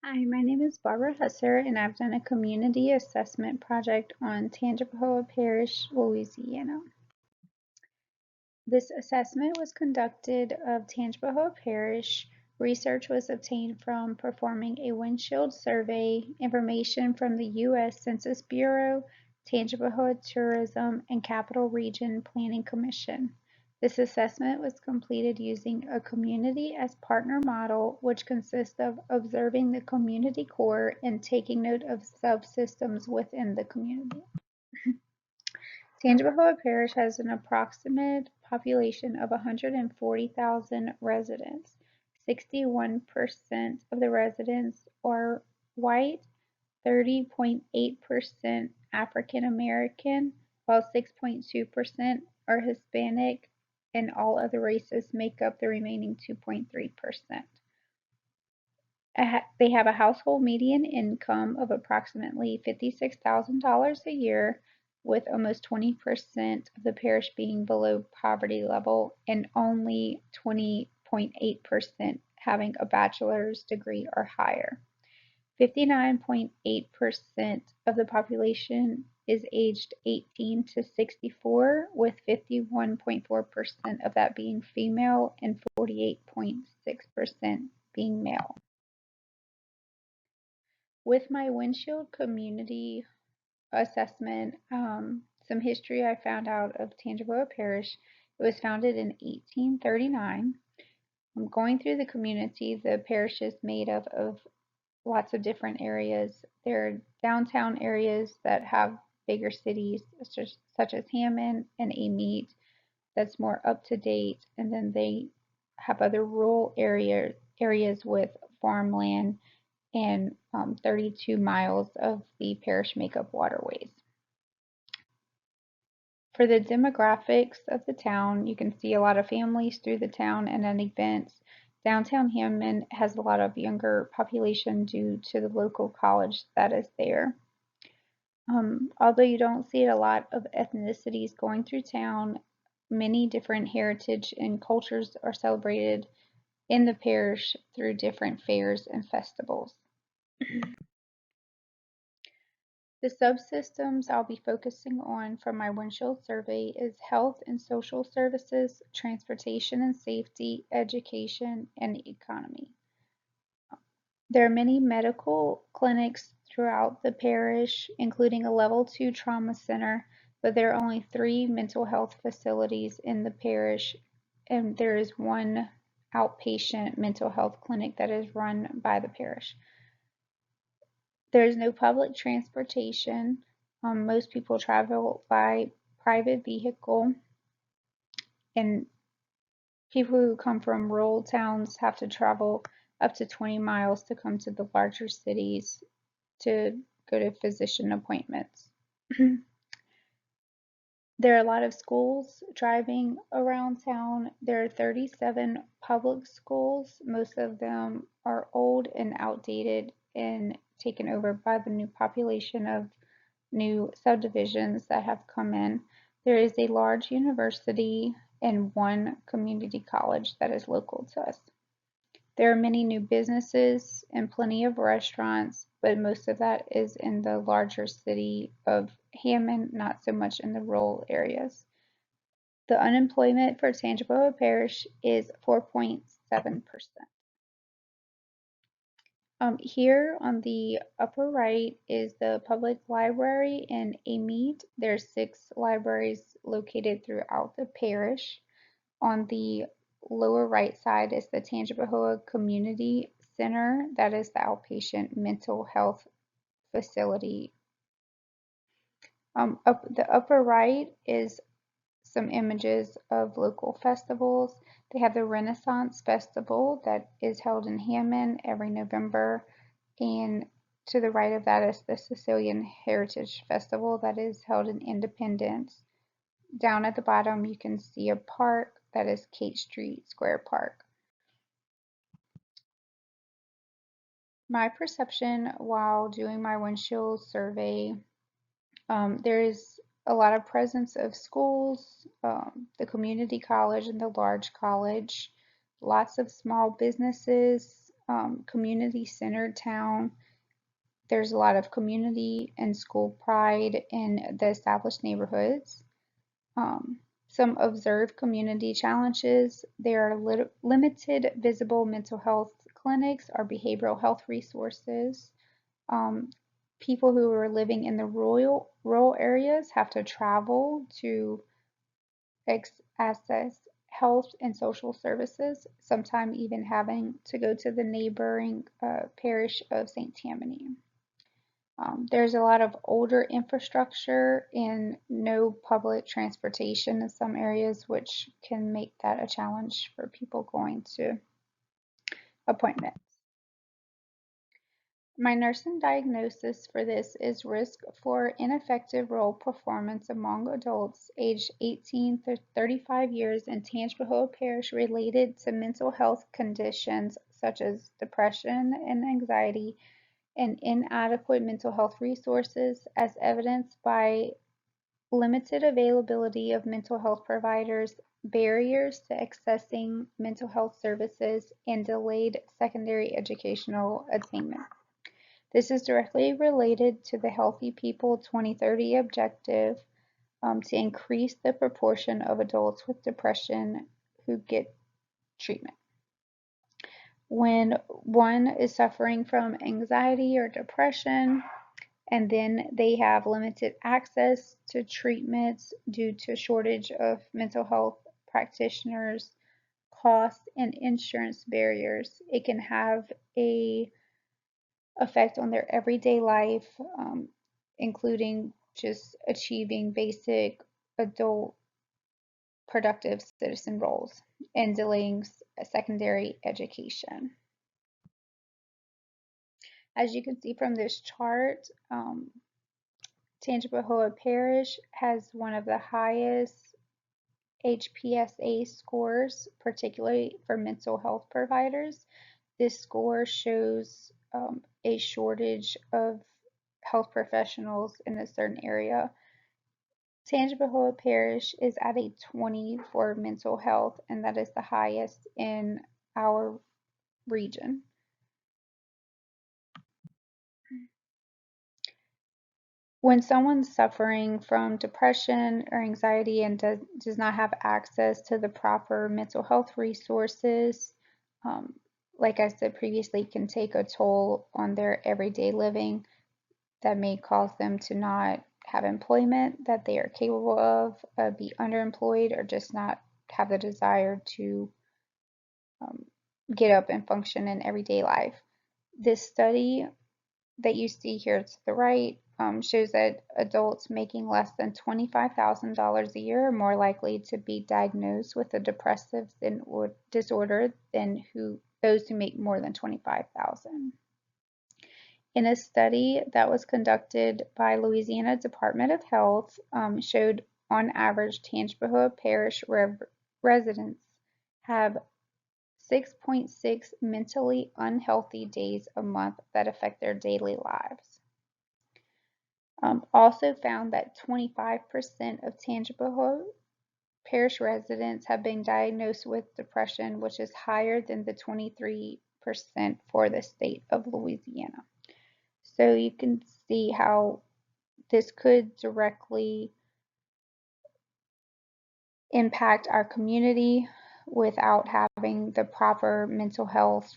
Hi, my name is Barbara Husser, and I've done a community assessment project on Tangipahoa Parish, Louisiana. This assessment was conducted of Tangipahoa Parish. Research was obtained from performing a windshield survey, information from the U.S. Census Bureau, Tangipahoa Tourism, and Capital Region Planning Commission. This assessment was completed using a community as partner model, which consists of observing the community core and taking note of subsystems within the community. Tangipahoa Parish has an approximate population of 140,000 residents. 61% of the residents are white, 30.8% African American, while 6.2% are Hispanic, and all other races make up the remaining 2.3%. They have a household median income of approximately $56,000 a year, with almost 20% of the parish being below poverty level and only 20.8% having a bachelor's degree or higher. 59.8% of the population is aged 18 to 64, with 51.4% of that being female and 48.6% being male. With my windshield community assessment, some history I found out of Tangipahoa Parish. It was founded in 1839. I'm going through the community. The parish is made up of lots of different areas. There are downtown areas that have bigger cities, such as Hammond and Amite, that's more up to date, and then they have other rural areas with farmland and 32 miles of the parish makeup waterways. For the demographics of the town, you can see a lot of families through the town and at events. Downtown Hammond has a lot of younger population due to the local college that is there. Although you don't see a lot of ethnicities going through town, many different heritage and cultures are celebrated in the parish through different fairs and festivals. The subsystems I'll be focusing on from my windshield survey is health and social services, transportation and safety, education, and economy. There are many medical clinics throughout the parish, including a level 2 trauma center, but there are only 3 mental health facilities in the parish, and there is one outpatient mental health clinic that is run by the parish. There is no public transportation. Most people travel by private vehicle, and people who come from rural towns have to travel up to 20 miles to come to the larger cities to go to physician appointments. There are a lot of schools driving around town. There are 37 public schools. Most of them are old and outdated and taken over by the new population of new subdivisions that have come in. There is a large university and one community college that is local to us. There are many new businesses and plenty of restaurants, but most of that is in the larger city of Hammond, not so much in the rural areas. The unemployment for Tangipahoa Parish is 4.7%. Here on the upper right is the public library in Amite. There's 6 libraries located throughout the parish. On the lower right side is the Tangipahoa Community Center. That is the outpatient mental health facility. Up the upper right is some images of local festivals. They have the Renaissance Festival that is held in Hammond every November, and to the right of that is the Sicilian Heritage Festival that is held in Independence. Down at the bottom you can see a park that is Kate Street Square Park. My perception while doing my windshield survey, there is a lot of presence of schools, the community college and the large college, lots of small businesses, community-centered town. There's a lot of community and school pride in the established neighborhoods. Um, some observed community challenges. There are limited visible mental health clinics or behavioral health resources. Um, People who are living in the rural areas have to travel to access health and social services, sometimes even having to go to the neighboring parish of St. Tammany. There's a lot of older infrastructure and no public transportation in some areas, which can make that a challenge for people going to appointments. My nursing diagnosis for this is risk for ineffective role performance among adults aged 18 to 35 years in Tangipahoa Parish related to mental health conditions such as depression and anxiety and inadequate mental health resources as evidenced by limited availability of mental health providers, barriers to accessing mental health services, and delayed secondary educational attainment. This is directly related to the Healthy People 2030 objective to increase the proportion of adults with depression who get treatment. When one is suffering from anxiety or depression, and then they have limited access to treatments due to shortage of mental health practitioners, cost, and insurance barriers, it can have a effect on their everyday life, including just achieving basic adult productive citizen roles and delaying secondary education. As you can see from this chart, Tangipahoa Parish has one of the highest HPSA scores, particularly for mental health providers. This score shows a shortage of health professionals in a certain area. Tangipahoa Parish is at a 20 for mental health, and that is the highest in our region. When someone's suffering from depression or anxiety and does not have access to the proper mental health resources, um, like I said previously, can take a toll on their everyday living that may cause them to not have employment that they are capable of, be underemployed, or just not have the desire to um, get up and function in everyday life. This study that you see here to the right shows that adults making less than $25,000 a year are more likely to be diagnosed with a depressive disorder than those who make more than $25,000. In a study that was conducted by Louisiana Department of Health, showed on average Tangipahoa Parish residents have 6.6 mentally unhealthy days a month that affect their daily lives. Also found that 25% of Tangipahoa Parish residents have been diagnosed with depression, which is higher than the 23% for the state of Louisiana. So you can see how this could directly impact our community without having the proper mental health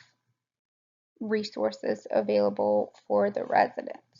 resources available for the residents.